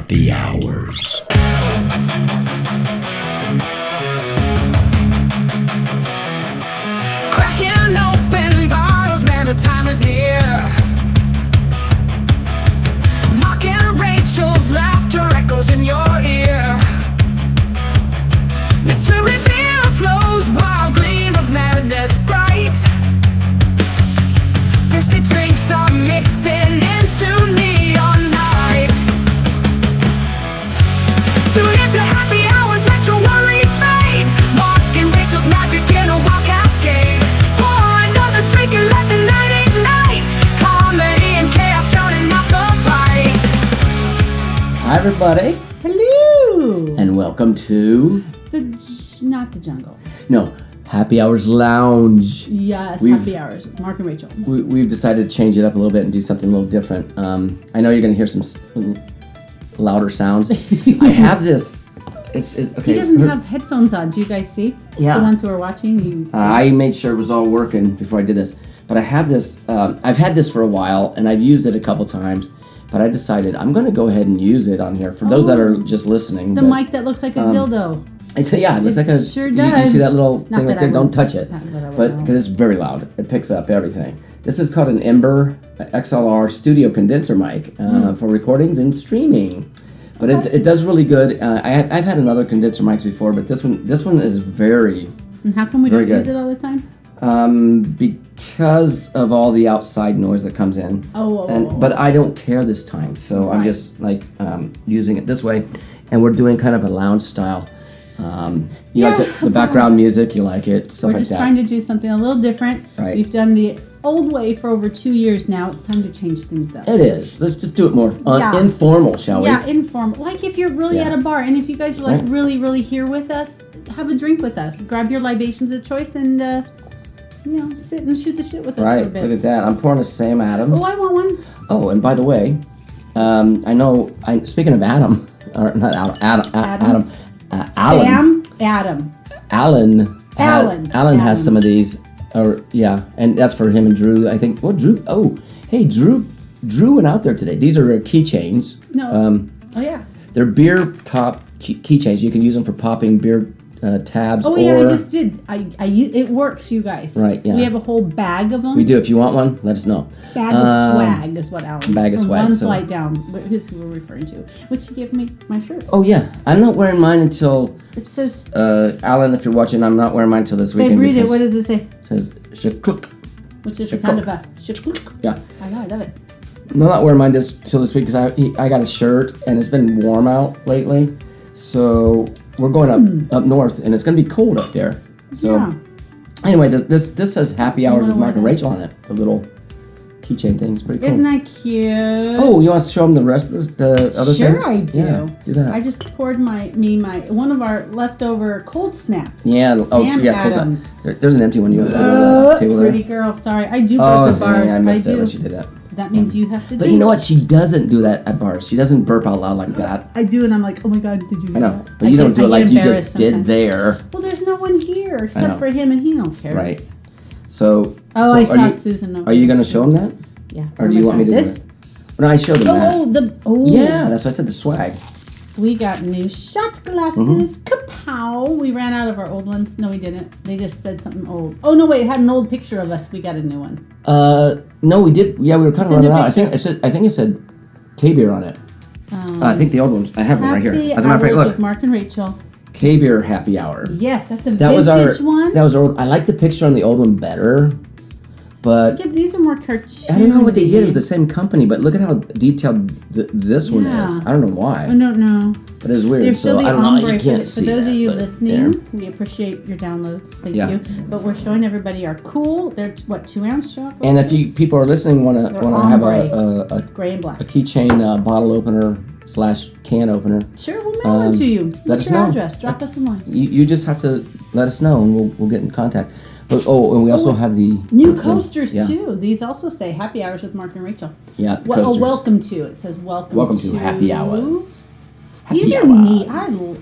Happy Hours. Cracking open bottles, man, the time is near. Mark and Rachel's laughter echoes in your ear. Mystery beer flows, wild gleam of madness bright. Thirsty drinks are mixing into neon night. Tune into Happy Hours, let your worries fade. Mark and Rachel's magic in a wild cascade. Pour another drink and let the night ignite. Comedy and chaos drowning out the fight. Hi, everybody, Hello. and welcome to Not the jungle. Happy Hours Lounge. Yes, We've- happy hours. Mark and Rachel. We've decided to change it up a little bit and do something a little different. I know you're going to hear some louder sounds. I have this. Okay. He doesn't have headphones on. Do you guys see? Yeah. The ones who are watching. You see. I made sure it was all working before I did this. But I have this. I've had this for a while, and I've used it a couple times. But I decided I'm going to go ahead and use it on here for those that are just listening. the mic that looks like a dildo. It looks like a. sure You does. see that little Not thing that right there? I Don't would- touch it. not that I would But know. because it's very loud, it picks up everything. This is called an Ember XLR studio condenser mic for recordings and streaming. But it does really good. I've had another condenser mics before, but this one is very And how come we Very don't use good. it all the time? because of all the outside noise that comes in. But I don't care this time, so I'm Right. just like using it this way, and we're doing kind of a lounge style. You like the background music, you like it, stuff We're like just that. trying to do something a little different. Right. We've done the old way for over 2 years now. It's time to change things up. It is. Let's just do it more Yeah. informal, shall we? Yeah, informal. Like if you're really Yeah. at a bar, and if you guys are like Right. really here with us, have a drink with us. Grab your libations of choice and sit and shoot the shit with us Right. for a bit. Look at that. I'm pouring a Sam Adams. Oh, I want one. Oh, and by the way, I know. Speaking of Adam, or not Adam, Alan. Sam Adam. Alan has some of these. Or yeah, and that's for him and Drew. I think. What Drew? Oh, hey Drew went out there today. These are keychains. No. Oh yeah. They're beer top keychains. You can use them for popping beer tabs. Oh or yeah, I just did. It works, you guys. Right, yeah. We have a whole bag of them. we do. If you want one, let us know. Bag of swag is what Alan. bag of from swag, One so- flight down. Who's who we're referring to? Which he gave me my shirt. Oh yeah, I'm not wearing mine until. It says. Alan, if you're watching, I'm not wearing mine until this weekend. Babe, read it. because What does it say? it says shakluk. Which is the sound of a shaklook. Yeah. I know. I love it. I'm not wearing mine till this week because I got a shirt and it's been warm out lately, so we're going up north and it's gonna be cold up there. So Yeah. anyway, this says Happy Hours with wanna Mark and wear Rachel on it. The little keychain thing is pretty cool. Isn't that cute? Oh, you want to show them the rest of the other Sure, things? I do. Yeah, do that. I just poured my one of our leftover cold snaps. yeah. Oh, Sam yeah. Close Adams. that. There's an empty one. You want to put it on the table there? Pretty girl. Sorry, I do go Oh, to sorry, bars. I missed I it do. when she did that. That means you have to do. But you know what? She doesn't do that at bars. She doesn't burp out loud like that. I do, and I'm like, oh my god, did you? I know, that? but you don't do it like you just embarrassed did sometimes. there, Well, there's no one here know. except for him, and he don't care. right? So. Oh, so I are saw you, Susan. over Are you there. going to show them that, Yeah. or do you want me to this? do it? No, I showed them that. Yeah, that's why I said the swag. We got new shot glasses. Mm-hmm. Kapow! We ran out of our old ones. No, we didn't. They just said something old. Oh no, wait! It had an old picture of us. We got a new one. No, we did. Yeah, we were kind It's of in running your out. I think it said K-beer on it. I think the old ones. I have them right here. Happy As a matter of fact, Hours look, with Mark and Rachel. K-beer happy hour. Yes, that's a That vintage was our one. That was our old. I like the picture on the old one better, but Yeah, these are more cartoony. I don't know what they did. It was the same company, but look at how detailed this one Yeah. is. I don't know why, I don't know. but it's weird. There's still so the I don't know. ombre. You For can't see those that, of you but listening, there. we appreciate your downloads. Thank Yeah. you. But we're showing everybody our cool. They're 2-ounce chocolate. And if you people are listening, want to They're have ombre. a gray and black. keychain bottle opener / can opener, Sure, we'll mail one to you. let What's us your know. address? Drop us a line. you just have to let us know, and we'll get in contact. But, and we also have the New coasters yeah. too. These also say Happy Hours with Mark and Rachel. Yeah, the Well, coasters. welcome to. It says welcome to Happy Hours. These Happy are Hours. neat.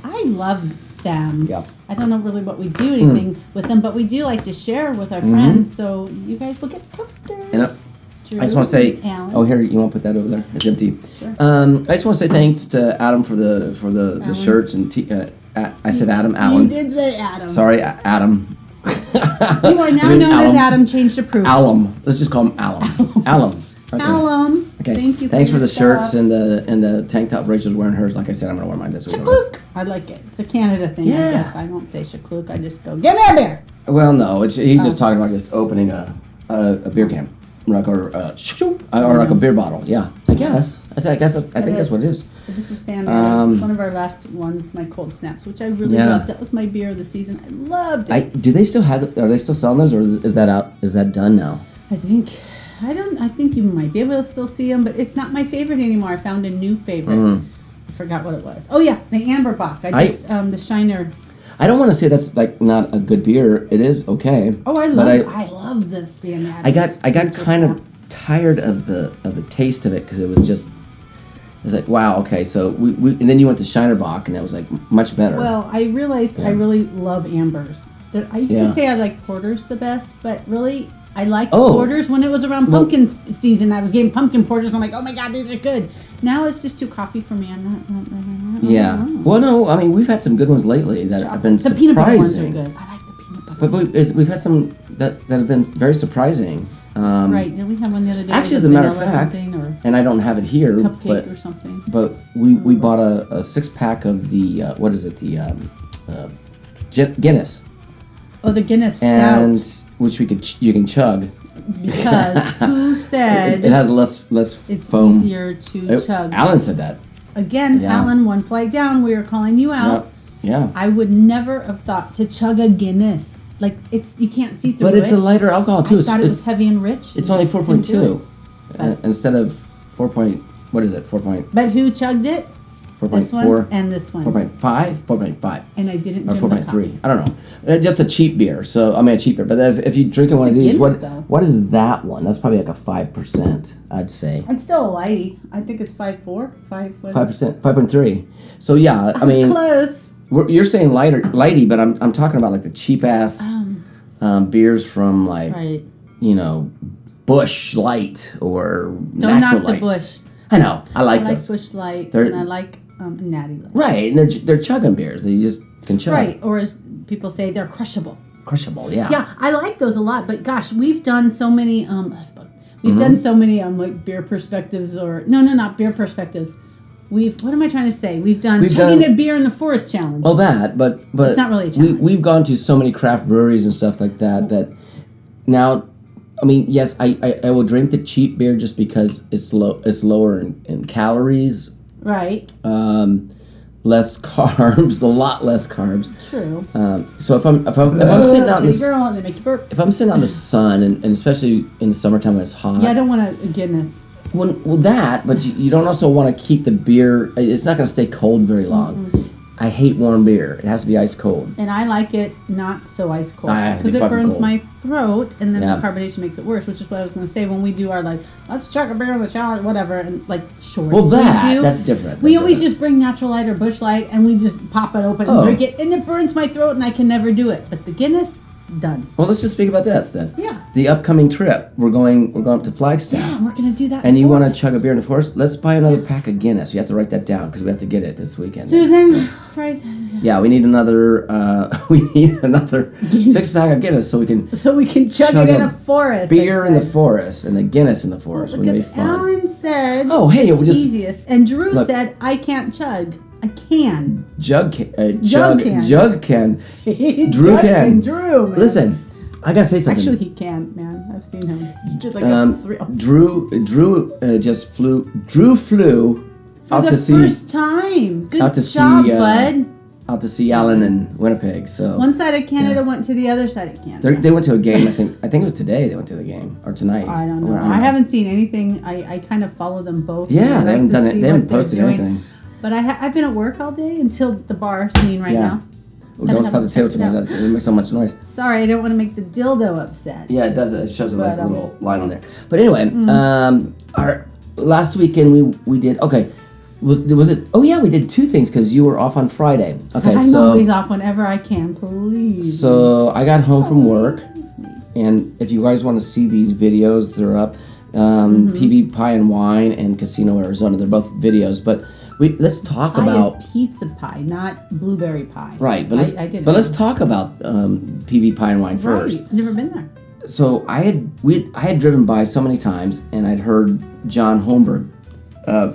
I love them. Yeah. I don't know really what we do anything with them, but we do like to share with our friends. So you guys will get coasters. I just want to say, Alan. oh, here, you want to put that over there? It's empty. Sure. I just want to say thanks to Adam for the Alan. shirts and I said Adam, Alan. You did say Adam. Sorry, Adam. You are now I mean, known Alum. as Adam. Changed to proof. Alum. Let's just call him Alum. Alum. Okay. Alum. Okay. Thank you. Thanks for the your shirts stuff. and the tank top. Rachel's wearing hers. Like I said, I'm gonna wear mine this week. Shakluk. I like it. It's a Canada thing. Yeah. I guess I don't say shakluk. I just go, give me a beer. Well, no, he's Oh. just talking about just opening a beer can, like or like a beer bottle. Yeah, I guess. I think that's what it is. This is Sam Adams. It's one of our last ones, my cold snaps, which I really Yeah. loved. That was my beer of the season. I loved it. Do they still have it? Are they still selling those, or is that out? Is that done now? I think you might be able to still see them, but it's not my favorite anymore. I found a new favorite. I forgot what it was. Oh yeah, the Amber Bock. The Shiner. I don't want to say that's like not a good beer. It is okay. Oh, I love this Sam Adams. I got kind of tired of the taste of it because it was like wow, okay, so we and then you went to Shiner Bock and that was like much better. Well, I realized I really love ambers. I used to say I like porters the best, but really I liked porters when it was around pumpkin season. I was getting pumpkin porters. I'm like, oh my god, these are good. Now it's just too coffee for me. I'm not. Yeah. Well, no, I mean we've had some good ones lately that have been The peanut butter ones are surprising. good. I like the peanut butter. But we've had some that have been very surprising. Right? Did we have one the other day? Actually, with as a matter of vanilla fact, something or and I don't have it here, cupcake or something. but we bought a 6-pack of the what is it, the Guinness, Oh, the Guinness and Stout. which you can chug. Because who said It has less it's foam. easier to chug? Alan said that. Again, Yeah. Alan, one flight down. We are calling you out. Yeah. I would never have thought to chug a Guinness. Like you can't see through But it. it's a lighter alcohol too. I thought it was heavy and rich. It's only Couldn't do 4.2 instead of 4. What is it? 4. But who chugged it? This one 4.4. and this one. 4.5. 4.5. And I didn't. Or Jim the 4.3. I don't know. Just a cheap beer. So I mean a cheap beer. But if you're drinking one of a these, Guinness, though. what is that one? That's probably like a 5%. I'd say It's still a lighty. I think it's 5.4. 5%. 5.3. So yeah, I mean close. you're saying lighty, but I'm talking about like the cheap ass beers from like Right. Bush Light or Don't Natural knock the Lights. Bush. I know. I like I like those. Bush Light They're- and I like Natty Light. Right, and they're chugging beers that you just can chug. Right. Or as people say, they're crushable. Crushable, yeah. Yeah, I like those a lot. But gosh, we've done so many. Mm-hmm. We've done so many like beer perspectives or not beer perspectives. What am I trying to say? We've done chugging a beer in the forest challenge. Well, that, but It's not really a challenge. We've gone to so many craft breweries and stuff like that now. I mean, yes, I will drink the cheap beer just because it's lower in calories, Right. less carbs, a lot less carbs. True. So if I'm sitting out in Pretty girl, the and they make you burp. if I'm sitting out in the sun and especially in the summertime when it's hot. Yeah, I don't want a Guinness. Well, that, but you don't also want to keep the beer. It's not going to stay cold very long. I hate warm beer. It has to be ice cold. And I like it not so ice cold Ah, it has to be because it fucking burns cold. my throat, and then Yeah. the carbonation makes it worse. Which is what I was going to say when we do our let's chug a beer in the challenge, whatever, and like shorts. Well, we do. that's different. We That's always different. just bring Natural Light or Bush Light, and we just pop it open and Oh. drink it, and it burns my throat, and I can never do it. But the Guinness, done. Well, let's just speak about this then. Yeah. The upcoming trip, we're going up to Flagstaff, Yeah, we're gonna do that. and you want to forest. chug a beer in the forest. Let's buy another pack of Guinness. You have to write that down because we have to get it this weekend. Susan, So, right? yeah, we need another. We need another 6-pack of Guinness so we can So we can chug Chug it in a a forest. beer I in the said. forest and the Guinness in the forest. Wouldn't it be Because fun? Alan said, Oh, hey, it's we'll just- easiest, and Drew Look. said, I can't chug. I can. Jug can. Jug can. Jug can. Drew Drew can. Drew, man. Listen, I gotta say something. Actually, he can, man. I've seen him. Just like Drew just flew. Drew flew for out the to see first time. Good out to job, see, bud. out to see Alan in Winnipeg. So One side of Canada went to the other side of Canada. they went to a game. I think it was today. They went to the game or tonight. I don't know. Or, I haven't seen anything. I kind of follow them both. Yeah, and I they haven't like to done it. see They haven't what they're posted doing. anything. But I've been at work all day until the bar scene right Yeah. now. Well, don't I stop the haven't table checked too it much. out. It makes so much noise. Sorry, I don't want to make the dildo upset. Yeah, it does. It shows it like But, a little line on there. But anyway, our last weekend we did okay. Was it? Oh yeah, we did 2 things because you were off on Friday. Okay, I'm so always off whenever I can, please. so I got home from work, and if you guys want to see these videos, they're up. PV Pie and Wine and Casino Arizona. They're both videos, but let's talk Pie about is pizza pie, not blueberry pie. right. But let's I didn't let's know. talk about PV Pie and Wine first. Right. Never been there. So I had driven by so many times, and I'd heard John Holmberg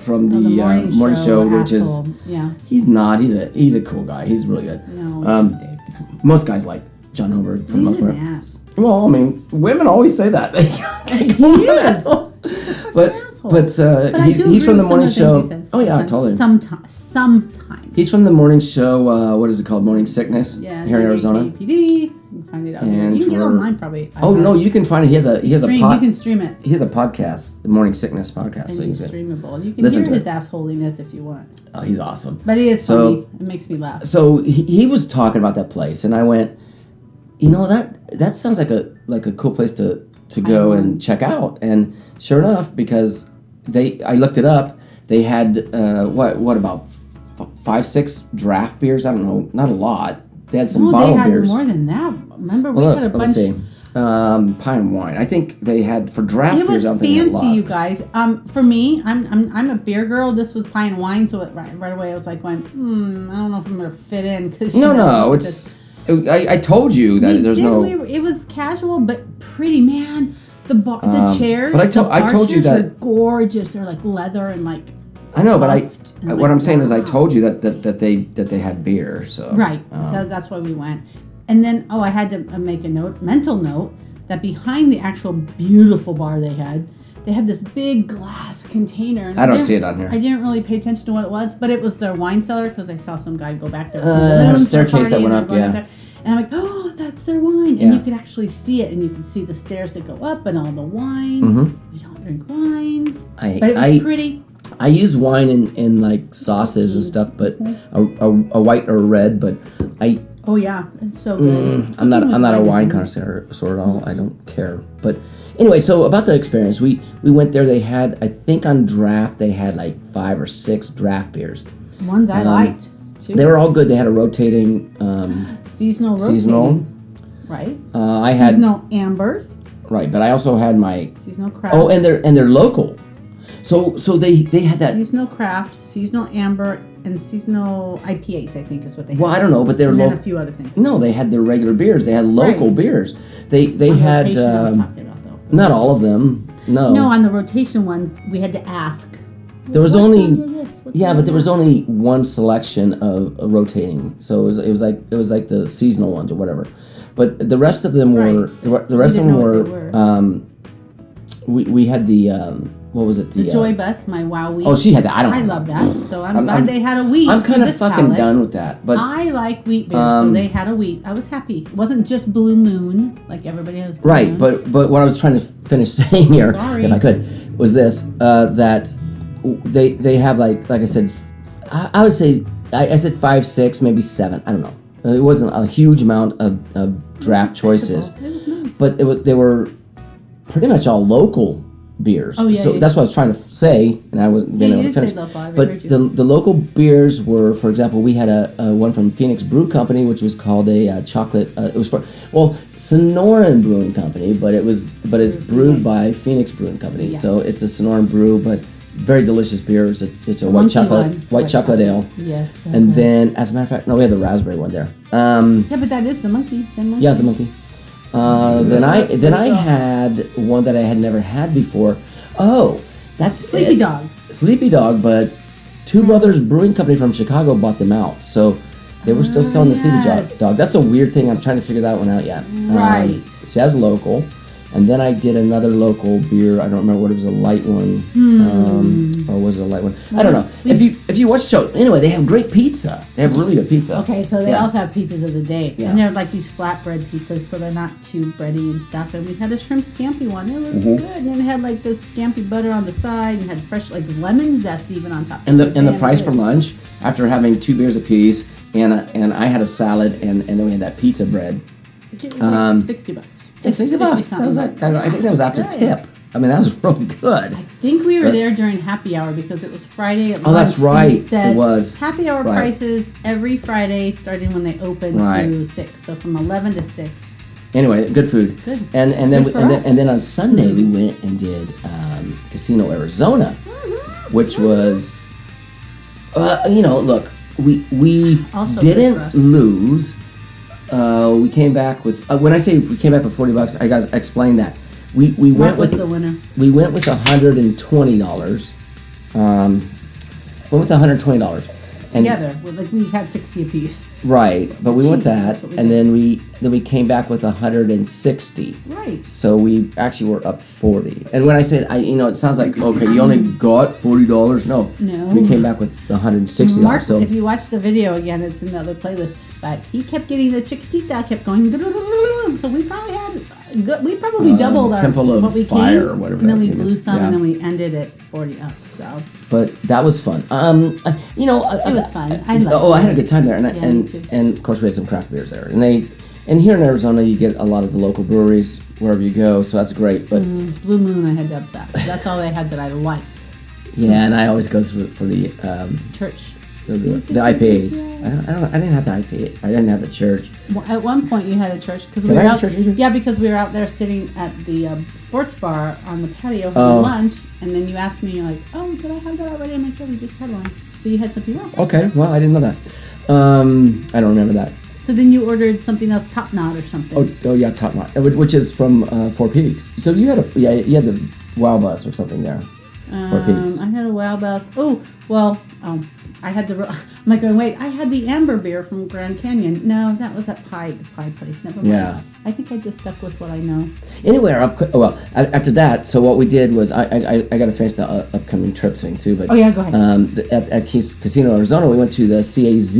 from the morning show, which asshole. is yeah. he's not. He's a cool guy. He's really good. No, he's a dick. Most guys like John Holmberg for the most He's part. an ass. Well, I mean, women always say that. He is. But asshole. but But I he's do from agree the with some morning of the show. things he says. Oh yeah, totally. Sometimes. He's from the morning show. What is it called? Morning Sickness Yeah. here in Arizona. KPD. You can find it out here. And You can get it for- online probably. Oh no, you can find it. He has a stream. You can stream it. he has a podcast, the Morning Sickness podcast. And So you it's can streamable. You can listen hear to his assholiness if you want. oh, he's awesome. But it is So- funny. It makes me laugh. So he was talking about that place, and I went, you know, that sounds like a cool place to go and check out. And sure enough, because I looked it up, they had what about 5-6 draft beers? I don't know, not a lot. They had some No, bottle they had beers. more than that. Remember, we Well, had a look, bunch. let's see. Pie and Wine. I think they had for draft It beers. was I don't think they had a fancy, lot. you guys. For me, I'm a beer girl. This was pie and wine, so right away I was like going, I don't know if I'm gonna fit in because No, it's. I told you that there's no. It was casual but pretty, man. The chairs, but I the bar told you chairs are that- gorgeous. They're like leather and like. I know, but tuft and what like, I'm saying is I wow. told you that they had beer. So Right. So that's why we went. And then, I had to make a mental note, that behind the actual beautiful bar they had this big glass container. And I don't didn't- see it on here. I didn't really pay attention to what it was, but it was their wine cellar because I saw some guy go back there. a staircase that went up, yeah. And I'm like, oh, that's their wine. Yeah. And you could actually see it, and you could see the stairs that go up and all the wine. We don't drink wine. But it was pretty. I use wine in like sauces and stuff, but a white or a red. But Oh, yeah. It's so good. I'm not a Cooking with wine red connoisseur at all. I don't care. But anyway, so about the experience, we went there. They had, I think on draft, they had like 5 or 6 draft beers. Ones I liked, too. They were all good. They had a rotating Seasonal rotating. seasonal. Right. I had Seasonal ambers. right, but I also had my Seasonal craft. oh, and they're local. So they had that. Seasonal craft, seasonal amber, and seasonal IPAs, I think is what they had. Well, I don't know, but they're And then a local. few other things. No, they had their regular beers. They had local Right. beers. They On had rotation I was talking about, though. not all of them. No. No, on the rotation ones, we had to ask. There was "What's only on your list? What's yeah, on but there your was list?" only one selection of rotating. So it was like the seasonal ones or whatever. But the rest of them were the rest of didn't them know were. what they We had the what was it The Joy Bus, my Wow Wheat. oh, she had that. I don't. I know. love that. So I'm glad I'm- they had a wheat. I'm for kind of this fucking palate. done with that. But I like wheat beers, so they had a wheat. I was happy. It wasn't just Blue Moon like everybody has. Blue right, Moon. but what I was trying to finish saying here, Sorry. if I could, was this that they have like I said, I would say I said 5, 6, maybe 7. I don't know. It wasn't a huge amount of draft choices, It was nice. but they were pretty much all local beers. Oh, yeah, so yeah. that's what I was trying to say, and I wasn't being you able to did say finish. local. I heard But you. the local beers were, for example, we had a one from Phoenix Brew Company, which was called a chocolate. It was for Sonoran Brewing Company, but it's brewed by Phoenix Brewing Company. Yeah. So it's a Sonoran brew, but very delicious beer. It's a white monkey chocolate one. white chocolate ale. Yes. And then, as a matter of fact, no, we had the raspberry one there. yeah, but that is the monkey. Same monkey. Yeah, the monkey. Then I had one that I had never had before. Oh, that's Sleepy it. Dog. Sleepy Dog, but Two Brothers Brewing Company from Chicago bought them out, so they were still selling the Sleepy yes. Dog. That's a weird thing. I'm trying to figure that one out yet. Right. It says local, and then I did another local beer. I don't remember what it was. A light one, or was it a light one? I don't know. If you watch the show, anyway, they have great pizza. They have really good pizza. Okay, so they Yeah. also have pizzas of the day, Yeah. and they're like these flatbread pizzas, so they're not too bready and stuff. And we had a shrimp scampi one; it was Mm-hmm. good, and it had like the scampi butter on the side, and had fresh like lemon zest even on top. And the Damn price good. for lunch, after having 2 beers apiece, and I had a salad, and then we had that pizza bread. It was like $60. Yeah, $60. That was like, I think that was after Good. tip. I mean, that was real good. I think we were there during happy hour because it was Friday at Oh, that's lunch, and right. It said It was. happy hour Right. prices every Friday starting when they open Right. to 6. So from 11 to 6. Anyway, good food. Good. And then Good for and then, us. and then on Sunday we went and did Casino Arizona, which was, look, we Also good for didn't us. lose. We came back with when I say we came back with $40, I gotta explain that. We went What was with the winner? we went with $120. Went with $120. Together, we had 60 apiece. Right, but we went Cheap, that, that's what we and did. then we came back with 160. Right. So we actually were up 40. And when I say, it sounds like, okay, you only got $40. No. No. We came back with $160. Mark, So if you watch the video again, it's in the other playlist. But he kept getting the chiquitita, kept going. So we probably had good. We probably doubled our Temple of what we Fire came, or whatever and then that we game blew is. some, Yeah. and then we ended at 40 up. So but that was fun. it was fun. I liked I had a good time there, Yeah, me too. and of course we had some craft beers there. And here in Arizona you get a lot of the local breweries wherever you go, so that's great. But Blue Moon, I had to up that. That's all they had that I liked. yeah, and I always go through for the Church. the IPAs. I didn't have the IPA. I didn't have the church. Well, at one point, you had a church because we Did were I have out. a church music? Yeah, because we were out there sitting at the sports bar on the patio having Oh. lunch, and then you asked me, you're like, "Oh, did I have that already?" I'm like, "Yeah, we just had one." So you had something else. Okay, well I didn't know that. I don't remember that. So then you ordered something else, Top Knot or something. Oh yeah, Top Knot, which is from Four Peaks. So you had you had the Wow Bus or something there. Four Peaks. I had a Wow Bus. I had the. I'm like going, wait, I had the Amber beer from Grand Canyon. No, that was at the pie place. Never mind. Yeah. I think I just stuck with what I know. Anyway, after that, so what we did was I got to finish the upcoming trip thing too. But Oh, yeah, go ahead. At Casino Arizona, we went to the CAZ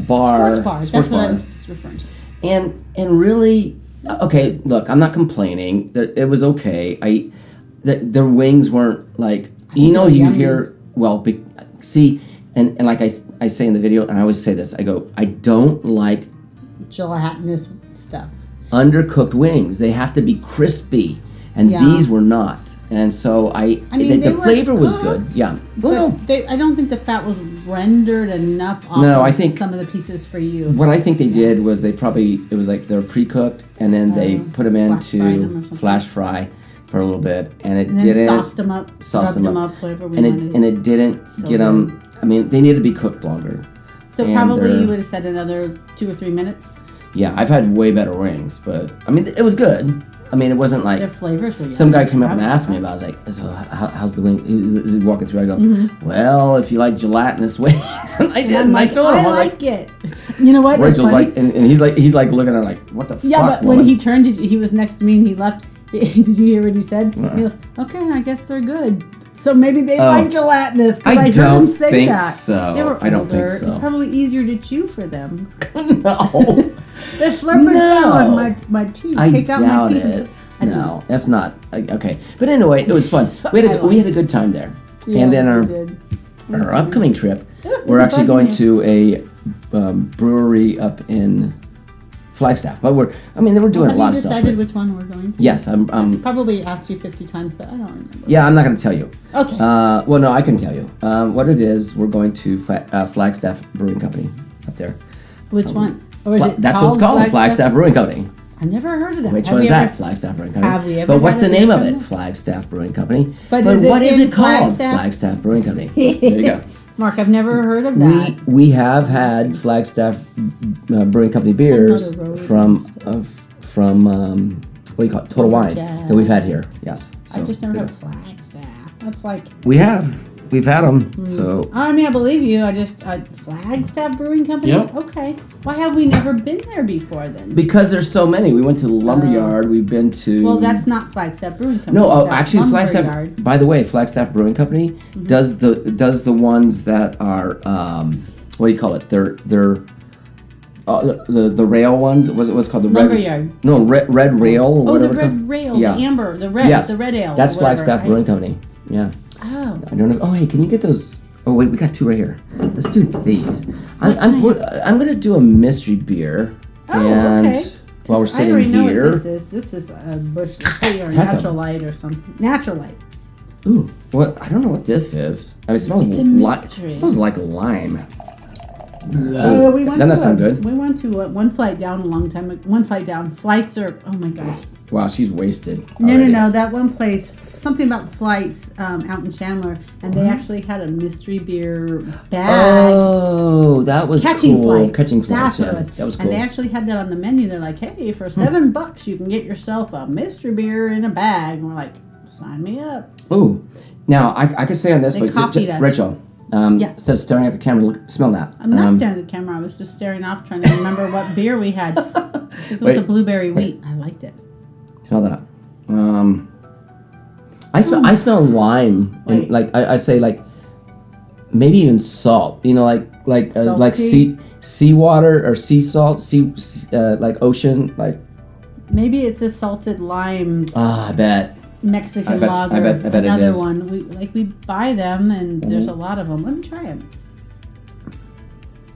bar. Sports bars. That's what I was just referring to. And really, okay. Look, I'm not complaining. It was okay. Their wings weren't like they were you yummy. hear see and like I say in the video, and I always say this. I go, I don't like Gelatinous stuff. undercooked wings. They have to be crispy, and Yeah. these were not. And so mean, they the were flavor was good. cooked, Yeah. But Well, no. I don't think the fat was rendered enough off No, of I think- some of the pieces for you. What I think they did was it was like they were pre-cooked, and then they put them flash fried 'em or into something. flash fry for a little bit, and it And then didn't sauced them up, sauce rubbed them them up. up, whatever we and wanted. it didn't So get them. I mean, they needed to be cooked longer. So and probably they're- you would have said another 2 or 3 minutes. Yeah, I've had way better wings, but I mean, it was good. I mean, it wasn't like Their flavors were some guy yummy. came up and I- asked me about. I was like, "So how's the wing?" Is he walking through? I go, Mm-hmm. "Well, if you like gelatinous wings," and I did. I'm And I like, told him, I I was like it. You know what? It's Rachel's funny. like, and he's like looking at her like, "What the Yeah, fuck?" but when woman?" he turned, he was next to me and he left. Did you hear what he said? He goes, "Okay, I guess they're good." So maybe they like gelatinous. 'Cause I heard don't him say think that. so. They were I don't think older. so. It's probably easier to chew for them. no, They're slurping down my teeth. I Take out doubt my teeth. it. I don't No, that's not okay. But anyway, it was fun. We had I we had a good time there, Yeah, and then we did. our upcoming trip, It we're was actually fun going here. to a brewery up in Flagstaff. But we're doing Have a lot you of stuff. decided but- which one we're going to? Yes, I'm. Probably asked you 50 times, but I don't remember. Yeah, I'm not going to tell you. Okay. Well, no, I can tell you. What it is, we're going to Flagstaff Brewing Company up there. Which one? Or is it That's what it's called, Flagstaff Brewing Company. I've never heard of that. Which Have one is you that? ever- Flagstaff Brewing Company. Have we ever But what's had the a name of beer it? from them? Flagstaff Brewing Company. But is what it is in it called? Flagstaff? Flagstaff Brewing Company. There you go. Mark, I've never heard of that. We have had Flagstaff Brewing Company beers Another road. from what do you call it? Total Wine Yeah. that we've had here. Yes. I just never there heard you of Flagstaff. That's like, go. We've had them. So I mean, I believe you. I just, Flagstaff Brewing Company? Yep. Okay. Why have we never been there before then? because there's so many, we went to Lumberyard. We've been to. Well, that's not Flagstaff Brewing Company. No, That's actually, Flagstaff. Lumberyard. By the way, Flagstaff Brewing Company Mm-hmm. does the ones that are what do you call it? They're the rail ones. What's it called the Lumberyard. red? No, red rail. Or Oh, whatever the it's red called. rail, Yeah. the amber, the red, Yes, the red ale. that's or whatever, Flagstaff right? Brewing Company. Yeah. Oh. I don't know. Oh, hey, can you get those? Oh wait, we got two right here. Let's do these. I'm gonna do a mystery beer, Oh, and okay. while we're I sitting already know here. what this is. This is a Bush Light or That's a- Natural Light or something. Natural Light. Ooh, what? I don't know what this is. I mean, it smells It's a like mystery. it smells like lime. We went Doesn't that to sound good? We went to one flight down a long time. One flight down. Flights are, oh my gosh. Wow, she's wasted. No, already. no. That one place, something about flights out in Chandler, and they actually had a mystery beer bag. Oh, that was Catching cool. flights. Catching flights. That's what Yeah, it was. that was cool. And they actually had that on the menu. They're like, hey, for $7 you can get yourself a mystery beer in a bag. And we're like, sign me up. Ooh, now I could say on this, They but copied us. Rachel, Yes. instead of staring at the camera, look, smell that. I'm not staring at the camera. I was just staring off, trying to remember what beer we had. It was Wait. a blueberry wheat. I liked it. Smell that. I smell lime, and Wait. like I say like maybe even salt. You know, like Salty? seawater or sea salt, like ocean. Like Maybe it's a salted lime I bet. Mexican I bet lager. it Another is. one. We buy them, and there's a lot of them. Let me try it.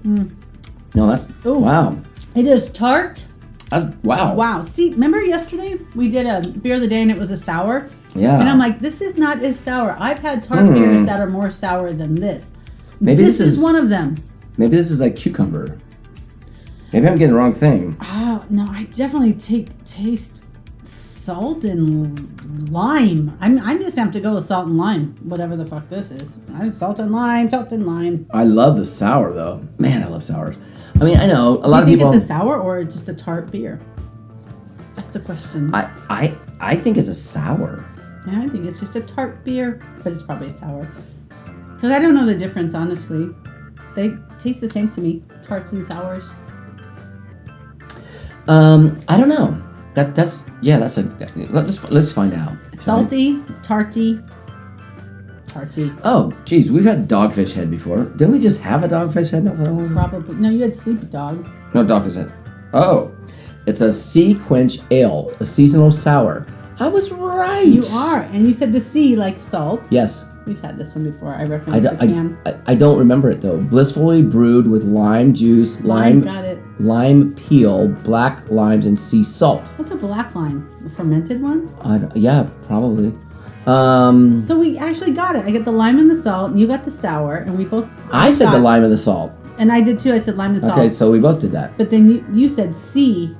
No, that's Ooh. wow. It is tart. That's wow. Wow. See, remember yesterday we did a beer of the day and it was a sour? Yeah. And I'm like, this is not as sour. I've had tart beers that are more sour than this. Maybe this is is- one of them. Maybe this is like cucumber. Maybe I'm getting the wrong thing. Oh, no, I definitely taste salt and lime. I'm just have to go with salt and lime, whatever the fuck this is. Salt and lime. I love the sour though. Man, I love sours. I mean, I know a lot Do of you people. think it's a sour or just a tart beer? That's the question. I think it's a sour. Yeah, I think it's just a tart beer, but it's probably sour. Because I don't know the difference, honestly. They taste the same to me, tarts and sours. I don't know. That's let's find out. Salty, tarty. Oh, geez, we've had Dogfish Head before. Didn't we just have a Dogfish Head? Probably. No, you had Sleepy Dog. No, Dogfish Head. Oh, it's a Sea Quench Ale, a seasonal sour. I was right. You are. And you said the sea like salt. Yes. We've had this one before. I recognize the can. I don't remember it though. Blissfully brewed with lime juice, Got it. lime peel, black limes, and sea salt. What's a black lime? A fermented one? Yeah, probably. So we actually got it. I get the lime and the salt, and you got the sour, and we both. I said the lime and the salt. And I did too. I said lime and salt. Okay, so we both did that. But then you said sea,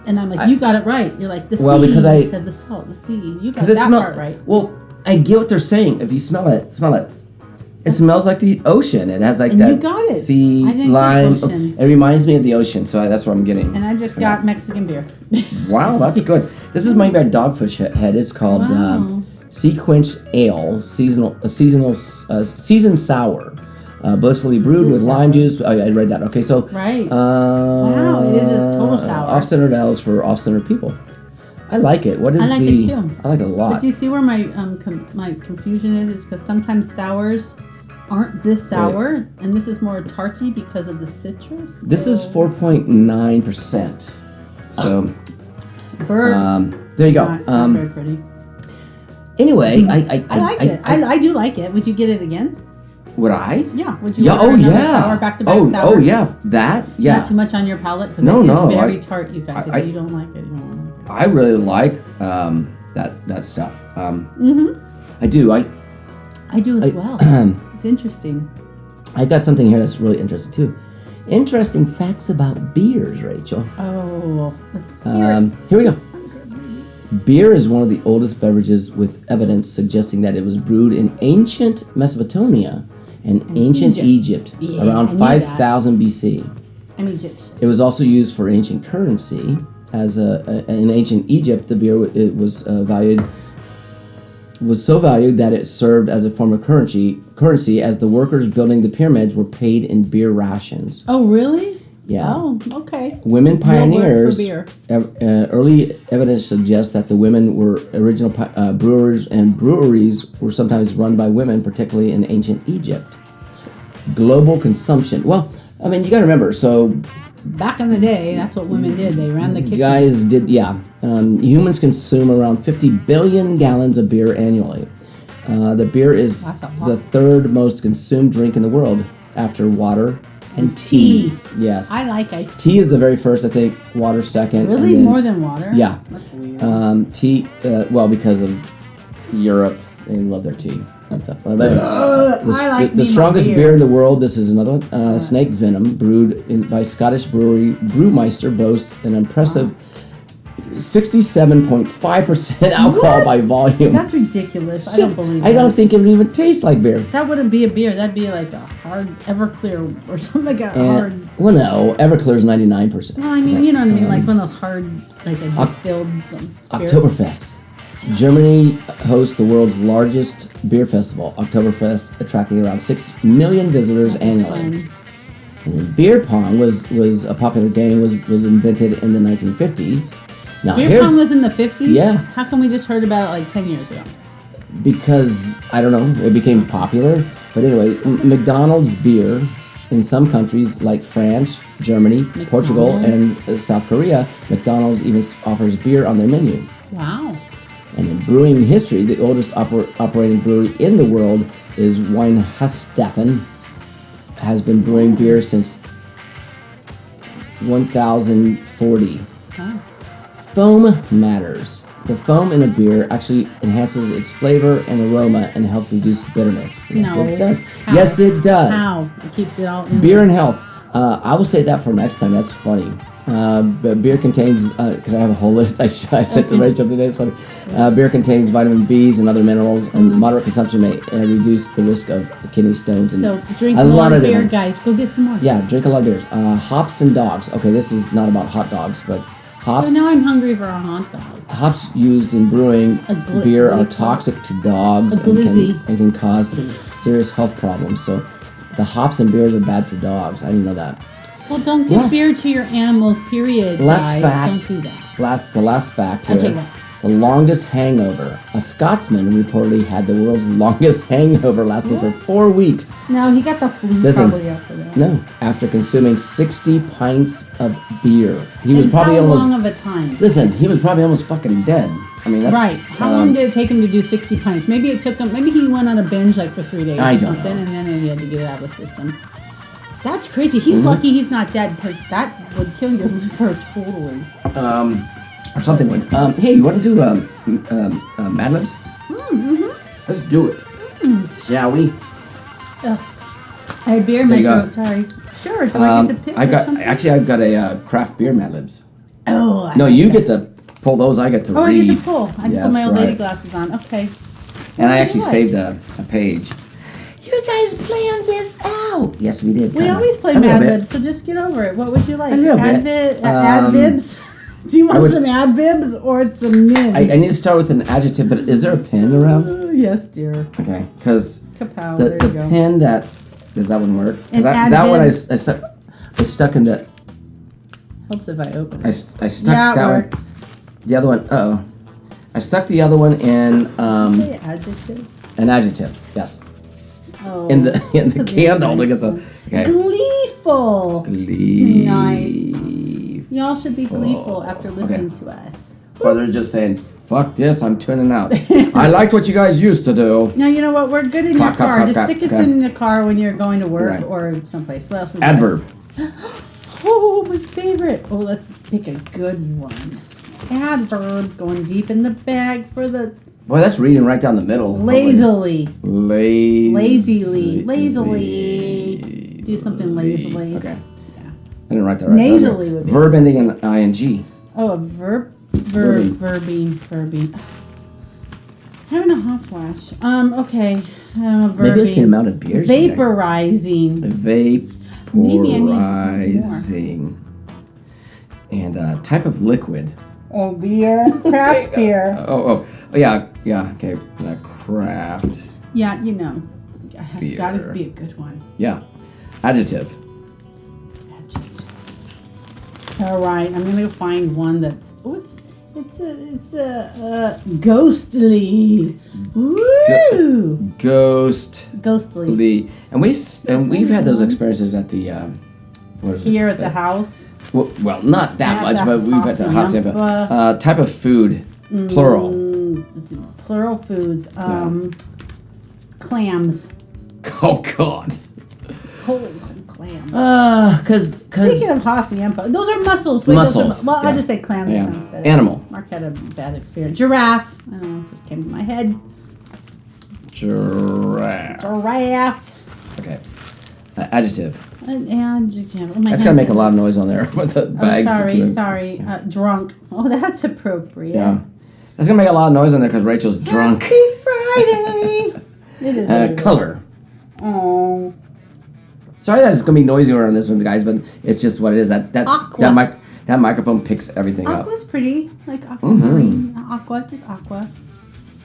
and I'm like, you got it right. You're like, the sea. Well, because you said the salt, the sea. You got that part right. Well, I get what they're saying. If you smell it. It smells like the ocean. It has like And that you got it. sea I think lime. the ocean. It reminds me of the ocean, so that's what I'm getting. And I just got Mexican beer. Wow, that's good. This is made by Dogfish Head. It's called Wow. Sea Quench Ale, seasoned sour, blissfully brewed with lime juice. Oh, yeah, I read that. Okay, so Right. Wow, it is a total sour. Off-centered ales for off-centered people. I like it. What is I like the? it too. I like it a lot. But do you see where my my confusion is? It's because sometimes sours aren't this sour, and this is more tarty because of the citrus. This is 4.9%. So Bird. there you go. Not very pretty. Anyway, I like it. I do like it. Would you get it again? Would I? Yeah. Would you? Yeah. order Oh another yeah. Sour back to back sour? Oh yeah. That. Yeah. Not too much on your palate because No, it is no, very tart, you guys. I- If you don't like it, you don't like it. I really like that stuff. I do. I do as well. It's interesting. I got something here that's really interesting too. Interesting facts about beers, Rachel. Oh, let's hear it. Here we go. Beer is one of the oldest beverages with evidence suggesting that it was brewed in ancient Mesopotamia and ancient Egypt Yeah, around I knew 5000 BC. I'm Egyptian. It was also used for ancient currency. In ancient Egypt, the beer was so valued that it served as a form of currency as the workers building the pyramids were paid in beer rations. Oh, really? Yeah. Oh, okay. Women Real word pioneers. for beer. Early evidence suggests that the women were original brewers, and breweries were sometimes run by women, particularly in ancient Egypt. Global consumption. Well, I mean, you got to remember. So Back in the day, that's what women did. They ran the kitchen. guys did, yeah. Humans consume around 50 billion gallons of beer annually. The beer is That's a lot. the third most consumed drink in the world after water and tea. Yes. I like iced Tea is the very first, I think. Water second. and Really? then- More than water? Yeah. That's weird. Tea, well, because of Europe, they love their tea. and stuff. Well, there. I like The me my strongest beer. beer in the world. This is another one. Snake Venom, by Scottish brewery Brewmeister, boasts an impressive 67.5% alcohol What? by volume. That's ridiculous. I don't believe I don't that. think it would even taste like beer. That wouldn't be a beer. That'd be like a hard Everclear or something like a hard. Well, no, Everclear's 99%. Well, I mean, you know what I mean, like one of those hard, like a distilled spirit. Oktoberfest. Germany hosts the world's largest beer festival, Oktoberfest, attracting around 6 million visitors annually. And then beer pong was a popular game. Was invented in the 1950s. Now Beer pong was in the 50s? Yeah. How come we just heard about it like 10 years ago? because I don't know, it became popular. But anyway, McDonald's beer in some countries like France, Germany, Portugal, and South Korea, McDonald's even offers beer on their menu. Wow. And in brewing history, the oldest operating brewery in the world is Weinhausteffen. Has been brewing beer since 1040. Oh. Foam matters. The foam in a beer actually enhances its flavor and aroma and helps reduce bitterness. Yes, No. it does. How? Yes, it does. How? It keeps it all in. Beer and health. I will say that for next time. That's funny. But beer contains, because I have a whole list I sent to Rachel today, it's funny. Beer contains vitamin B's and other minerals, and moderate consumption may reduce the risk of kidney stones. And So drink a more lot of beer, different- guys. Go get some more. Yeah, drink a lot of beers. Hops and dogs. Okay, this is not about hot dogs, but Oh, hops. now I'm hungry for a hot dog. Hops used in brewing A beer are toxic to dogs A glizzy. and can cause serious health problems. So the hops in beers are bad for dogs. I didn't know that. Well, don't give Last- beer to your animals, period, Last guys. fact. Don't do that. The last fact here. Okay, what? The longest hangover. A Scotsman reportedly had the world's longest hangover, lasting for 4 weeks. No, he got the flu Listen, probably after that. No, after consuming 60 pints of beer. He was And probably how almost. long of a time? Listen, he was probably almost fucking dead. I mean, that's, Right. How long did it take him to do 60 pints? Maybe it took him. Maybe he went on a binge like for 3 days I or don't something, know. and then he had to get it out of the system. That's crazy. He's Mm-hmm. lucky he's not dead because that would kill your liver totally. or something like. Hey, you want to do Mad Libs? Let's do it. Shall we? Ugh. I had beer in There my you go. throat. Sorry. Sure. Do I get to pick I've or got something? actually I've got a craft beer Mad Libs. Oh. I No, like you that. get to pull those. I get to Oh, read. I get to pull. I can Yeah, put my that's old lady right. glasses on. Okay. And I actually Good. saved a page. You guys planned this out. Yes, we did. We kinda. always play A little Mad bit. Libs, so just get over it. What would you like? A little bit. Advibs? Do you want would- some Advibs or some Mims? I need to start with an adjective, but is there a pen around? Oh, yes, dear. Okay, because Kapow. the There you go. pen that does that one work? 'Cause An that one I adverb. stuck in the Helps if I open I it. stuck Yeah, it that works. one. The other one. Oh, I stuck the other one in Say adjective. an adjective. Yes, Oh, in the that's a very candle to nice get the one. okay. Gleeful. Gleeful. Y'all should be gleeful after listening to us. Or they're just saying, "Fuck this, I'm tuning out." I liked what you guys used to do. Now you know what? We're good in Clap, your clap, car. clap, Just clap, stick it clap. in the car when you're going to work Right. or someplace. What else? We got? Adverb. Oh, my favorite. Oh, let's pick a good one. Adverb going deep in the bag for the Boy, that's reading right down the middle. lazily. Lazily. Lazily. Do something lazily. Okay. I didn't write that right. Nasally would be- Verb ending in ing. Oh, a verb. Verbing. Having a hot flash. Okay. Verbing. Maybe it's the amount of beers. you drink. Vaporizing. Maybe I need Vaporizing. And type of liquid. Oh, beer. Craft beer. Oh, yeah. Okay. Craft. Yeah, you know. It's got to Beer. be a good one. Yeah. Adjective. All right, I'm gonna find one that's it's a ghostly. Woo! Ghostly. And we've had those experiences at the what is it? Here at the house. Well, not that At much, the but we've got the hot hacienda. type of food, plural. Plural foods. Clams. Oh God. Cold clams. Cause Speaking of hacienda, those are mussels. Wait, Mussels, Well, yeah. I just say clams. Yeah. That sounds better. Animal. Mark had a bad experience. Giraffe. I don't know. Just came to my head. Giraffe. Giraffe. Okay. Adjective. An adjective. Oh, my That's hands gonna make a are- lot of noise on there with the bags. Sorry. Drunk. Oh, that's appropriate. Yeah. That's gonna make a lot of noise on there because Rachel's drunk. Happy Friday. It is. what it is. Color. Oh. Sorry that it's gonna be noisy around this one, guys, but it's just what it is. Aqua. That microphone picks everything up. Aqua's pretty, like aquamarine. Aqua, just aqua.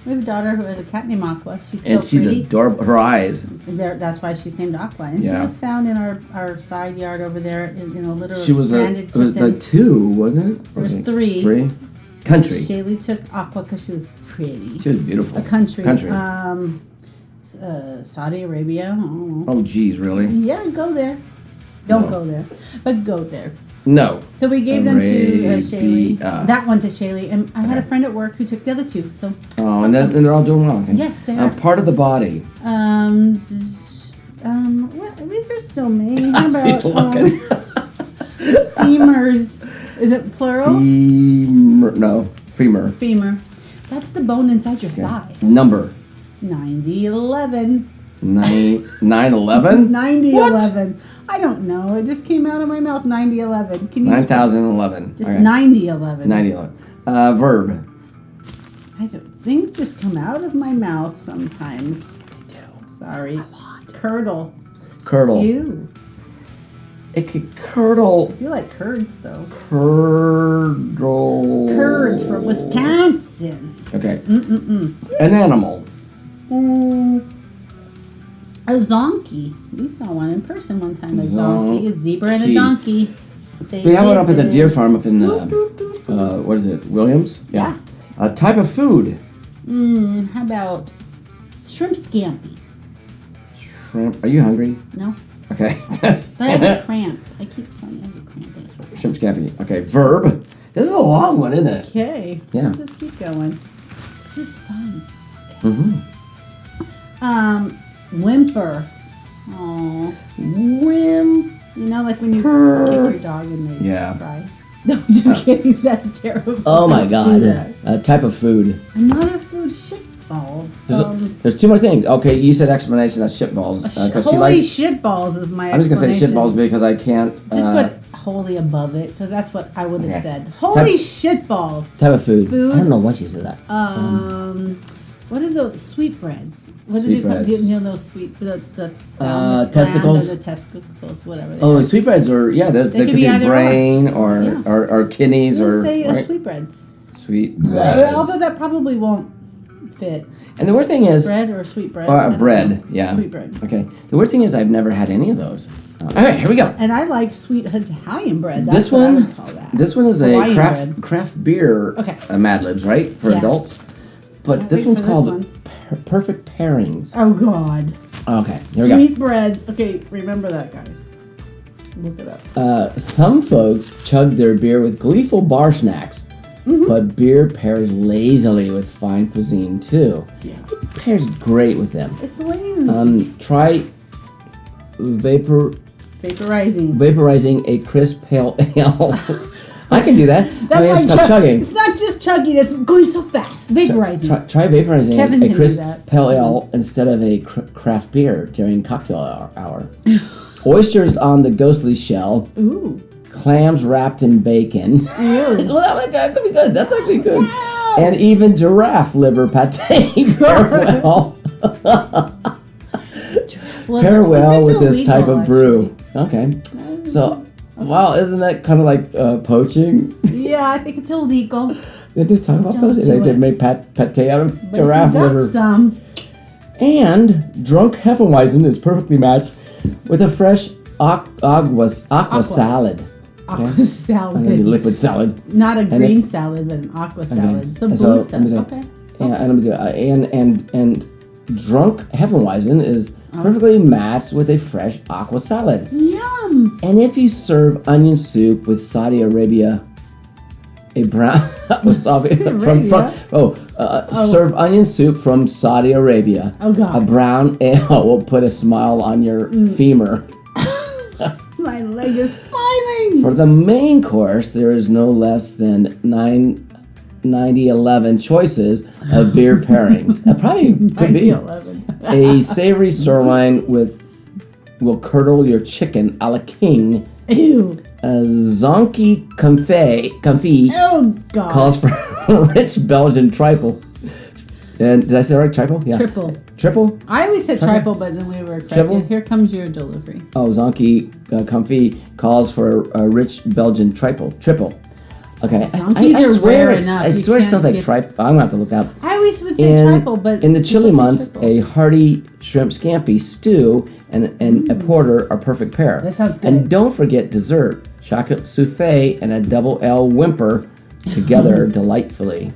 We have a daughter who has a cat named Aqua. She's so And she's pretty. adorable. Her eyes. That's why she's named Aqua. And Yeah. she was found in our side yard over there in a litter She of was stranded it was kittens. 2, wasn't it? There was 3. 3. Country. Shaylee took Aqua because she was pretty. She was beautiful. A country. Country. Saudi Arabia. Oh. Oh, geez, really? Yeah, go there. Don't No. go there, but go there. No. So we gave them to Shaylee. Arabia. That one to Shaylee, and I had a Okay. friend at work who took the other 2. So Oh, and they're all doing well, I think. Yes, they are. Part of the body. what? There's so many. How about She's looking. femurs? Is it plural? Femur. Femur. That's the bone inside your thigh. Number. 9011. 9/11. 9011. I don't know. It just came out of my mouth. 9011. Can you? 9011. Just Okay. 9011. 9011. Verb. I don't. Things just come out of my mouth sometimes. Sorry. Curdle. Curdle. Ew. It could curdle. I do like curds though. Curdle. Curds from Wisconsin. Okay. An animal. A zonkey. We saw one in person one time. A Zonk- zonkey, a zebra, and a key. donkey. They have one up at the did deer it. farm up in what is it? Williams? Yeah. A type of food. How about shrimp scampi? Shrimp. Are you hungry? No, Okay. but I have a cramp. I keep telling you I have a cramp. Shrimp scampi. Okay. Verb. This is a long one, isn't it? Okay. Yeah. Just keep going. This is fun. Mm-hmm. Whimper. Oh, you know, like when you kick your dog and they Yeah. cry. No, I'm just kidding. That's terrible. Oh my Don't do that. God. A type of food. Another food shit balls. There's 2 more things. Okay, you said explanation. That's shit balls. Because she Holy likes. shit balls is my I'm just gonna say shit explanation. balls because I can't. Just put holy above it, because that's what I would have Okay. said. Holy shit balls. Type of food. Food. I don't know why she said that. What are those sweetbreads? What do Sweet they call breads. you know those sweet the testicles? or the testicles, whatever. They Oh, are. sweetbreads are there could could be be either brain or Yeah. or kidneys We'll or say right? sweetbreads. Sweetbreads. Although that probably won't fit. And the weird thing is, Bread or sweetbread? bread, yeah. Sweet bread. Okay. The weird thing is, I've never had any of those. All right, here we go. And I like sweet Italian bread. That's This what I one, would call that. this one is a Hawaiian bread. craft beer. Okay. Mad Libs, right, for Yeah. adults. But Can't this wait one's for this called one. Perfect Pairings. Oh God. Okay, here we go. Sweet breads. Okay, remember that, guys. Look it up. Some folks chug their beer with gleeful bar snacks, but beer pairs lazily with fine cuisine too. Yeah. It pairs great with them. It's lazy. Try vaporizing a crisp pale ale. I can do that. It's called chugging. It's not just chugging. It's going so fast. Vaporizing. Try vaporizing Kevin a can do crisp that. pale ale instead of a craft beer during cocktail hour. Oysters on the ghostly shell. Ooh. Clams wrapped in bacon. Ew. Well, that could be good. That's actually good. Wow. And even giraffe liver pate. Farewell. Pair well with this type of brew. Okay. So, wow, isn't that kind of like poaching? Yeah, I think it's illegal. They did talk about Don't poaching. do They did it. make pate out of But giraffe if you got liver. some. And drunk Hefeweizen is perfectly matched with a fresh aqua salad. Aqua Maybe salad. liquid salad. Not a if- green salad, but an aqua salad. So So, blue let me stuff. see. Okay. Yeah, and let me do it. And drunk Hefeweizen is perfectly matched with a fresh aqua salad. Yum. And if you serve onion soup with Saudi Arabia, a brown serve onion soup from Saudi Arabia. Oh, God. A brown ale will put a smile on your femur. My leg is smiling. For the main course, there is no less than 9011 choices of beer pairings. That probably could be 11. a savory sirloin will curdle your chicken a la king. Ew. A zonky confit Oh, God. calls for a rich Belgian triple. And did I say it right? Triple? Yeah. Triple? I always said triple, but then we were corrected. Triple? Here comes your delivery. Oh, zonky confit calls for a rich Belgian triple. Okay. Zonkies I are swear rare it, enough. I You swear it sounds can't like get- triple. I'm going to have to look that up. I always would say triple, but in the chilly people say months, triple. a hearty shrimp scampi stew and a porter are perfect pair. That sounds good. And don't forget dessert, chocolate souffle and a double L whimper together delightfully.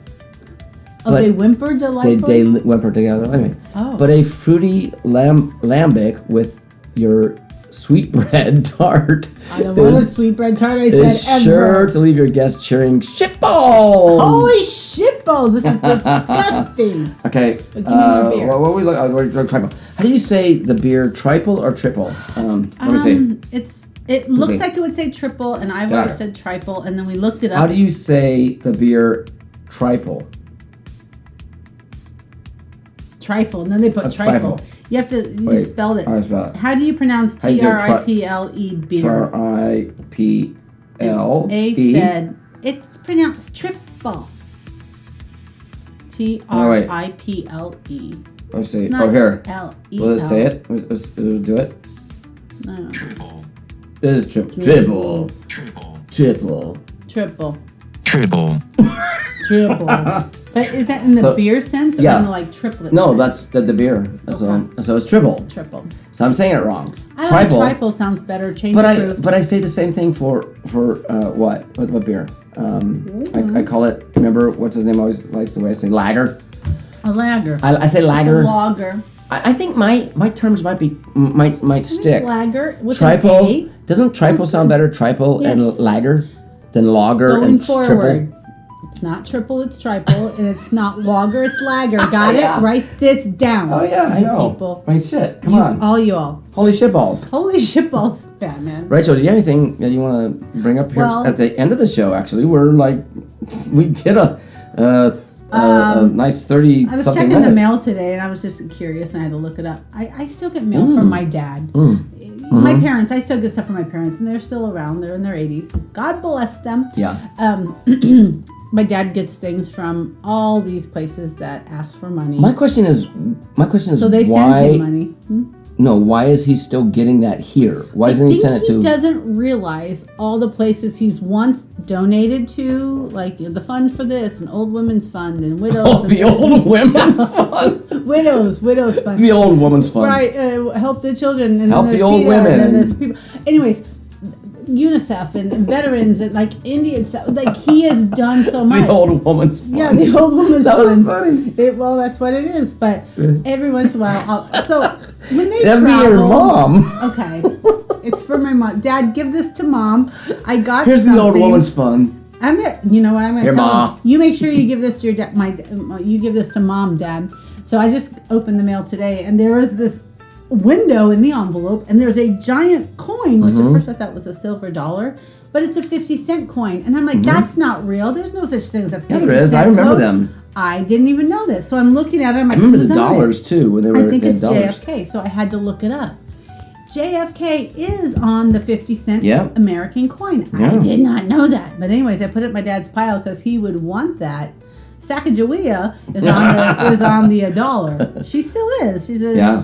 Oh, but they whimper They delightfully? whimper together. Anyway. Oh. But a fruity lambic with your sweetbread tart I don't want a sweetbread tart, I said is ever. sure to leave your guests cheering shitballs. Holy shitballs, this is disgusting. Okay. Give me more beer. What we look? We're triple. How do you say the beer? Triple or triple? Let me see. It looks see. like it would say triple, and I've Got always it. said triple, and then we looked it up. How do you say the beer? Triple. Trifle, and then they put A trifle. trifle. You have to, you Wait, spelled it. how do I spell it? How do you pronounce How do you do it? Triple beer? R-I-P-L-E. A said it's pronounced triple. Triple. Let's see. It's not Oh, here. L-E-L. Will it say it? Let's do it. No. Triple, It is triple. Triple. triple, Triple. Triple. triple. Triple. But is that in the So- beer sense or yeah. in the like triplet No, sense? that's the beer. So Okay. it's triple. Triple. So I'm saying it wrong. I like Triple. triple sounds better. Change But approved. I say the same thing for what beer? I call it. Remember what's his name always likes the way I say lager. A lager. I say It's lager. a lager. I think my terms might stick. Lager with Triple. an A. Doesn't triple sound better? Triple Yes. and lager than lager Going and forward. triple. It's not triple, it's triple, and it's not lager, it's lager. Got Yeah. it? Write this down. Oh yeah, I you know. people. I mean, shit. Come You- on. All you all. Holy shitballs. Holy shitballs, Batman. Rachel, do you have anything that you want to bring up here Well- at the end of the show? Actually, we're like, we did a nice 30 I was something checking minutes. the mail today, and I was just curious, and I had to look it up. I still get mail from my dad. My parents, I still get stuff from my parents, and they're still around. They're in their 80s. God bless them. Yeah. My dad gets things from all these places that ask for money. My question is so they why? send him money. No, why is he still getting that here? Why doesn't he send it he to? doesn't realize all the places he's once donated to, like the fund for this, and old women's fund, and widows. Oh, and the this. old women's fund. widows fund. The old woman's fund. Right, help the children, and Help then the there's old PETA, women and then and- there's people. Anyways, UNICEF and veterans and like Indian stuff. Like he has done so much. The old woman's fund. Yeah, the old woman's That was fund. funny. Well, that's what it is. But every once in a while, so when they That'd be travel, your mom. Okay, it's for my mom. Dad, give this to mom. I got Here's something. the old woman's fund. I'm gonna, you know what I'm gonna Here, tell Ma. him. You make sure you give this to your dad. You give this to mom, Dad. So I just opened the mail today, and there was this window in the envelope, and there's a giant coin, which Mm-hmm. at first I thought was a silver dollar, but it's a 50-cent coin, and I'm like, that's not real. There's no such thing as a 50-cent Mm-hmm. Yeah, there is. I remember coin. them. I didn't even know this, so I'm looking at it. I'm I like, remember who's the on it? dollars too when they were I think the it's dollars. JFK, so I had to look it up. JFK is on the 50-cent Yeah. American coin. I Yeah. did not know that. But anyways, I put it in my dad's pile because he would want that. Sacagawea is on the dollar. She still is. She's a Yeah.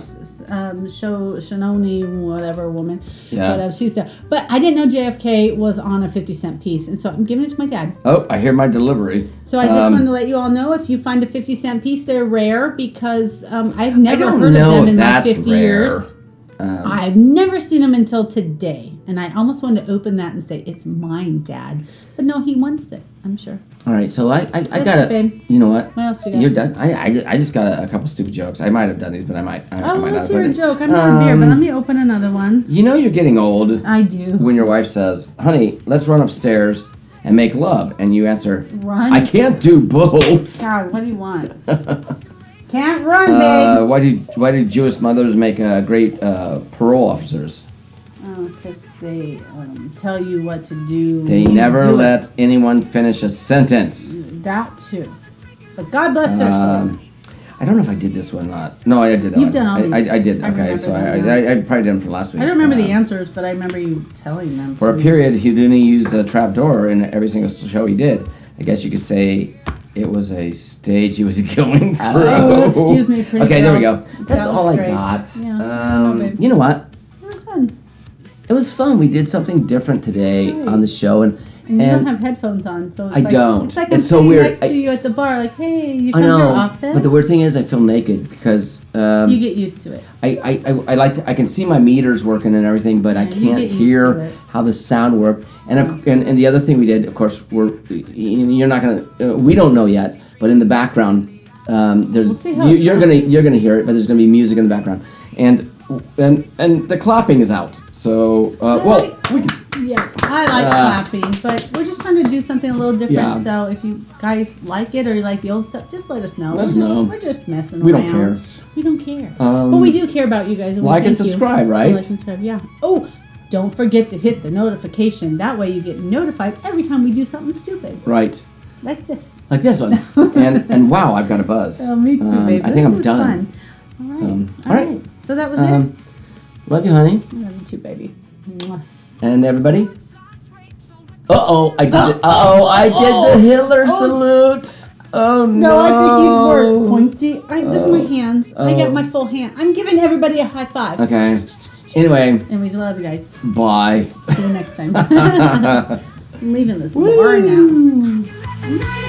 Shononi whatever woman. Yeah. But she's there. But I didn't know JFK was on a 50-cent piece, and so I'm giving it to my dad. Oh, I hear my delivery. So I just wanted to let you all know, if you find a 50-cent piece, they're rare because I've I never don't heard of know them if in like that's 50 rare. years. I've never seen them until today, and I almost wanted to open that and say, "It's mine, Dad," but no, he wants it. I'm sure. All right, so I That's got it, babe. You know what? What else you got? You're done. I just got a couple stupid jokes. I might have done these, but I might. I Oh, might let's not hear a have. joke. I'm out of beer, but let me open another one. You know you're getting old I do. when your wife says, "Honey, let's run upstairs and make love," and you answer, Run. "I can't do both." God, what do you want? Can't run, babe. Why do Jewish mothers make great parole officers? Because they tell you what to do. They when you never do let anyone finish a sentence. it. That too. But God bless their souls. I don't know if I did this one or not. No, I did that You've one. done all these. I did. I Okay, remember so them, I probably did them from last week. I don't remember the answers, but I remember you telling them. For a period, Houdini used a trapdoor in every single show he did. I guess you could say it was a stage he was going through. Oh, excuse me, pretty Okay, there we girl. go. That's That was all I great. got. Yeah, babe. You know what? It was fun. It was fun. We did something different today Right. on the show, and And you don't have headphones on, so it's I don't. It's like I'm It's so sitting weird. next to you at the bar, like, hey, you I come here know. often. But the weird thing is, I feel naked because you get used to it. I like to, I can see my meters working and everything, but I Yeah, you can't get used to hear it. how the sound worked. And the other thing we did, of course, you're not gonna we don't know yet, but in the background, there's We'll see how it you're gonna hear it, but there's gonna be music in the background, and the clapping is out. So well, we Yeah, I like clapping, but we're just trying to do something a little different. Yeah. So if you guys like it or you like the old stuff, just let us know. Let us we're just, know. We're just messing We around. don't care. We don't care. But we do care about you guys. And we like and thank you. subscribe, right? Like and subscribe, yeah. Oh, don't forget to hit the notification. That way you get notified every time we do something stupid. right. Like this. Like this one, and wow, I've got a buzz. Oh, me too, babe. I think This I'm was done. fun. All right. all right. So that was it. Love you, honey, I love you too, baby. Mwah. and everybody. I did it. I did the Hitler salute. Oh no! No, I think he's more pointy. This is my hands. I got my full hand. I'm giving everybody a high five. Okay. Anyway, Anyways, I love you guys. bye. See you next time. I'm leaving this bar now.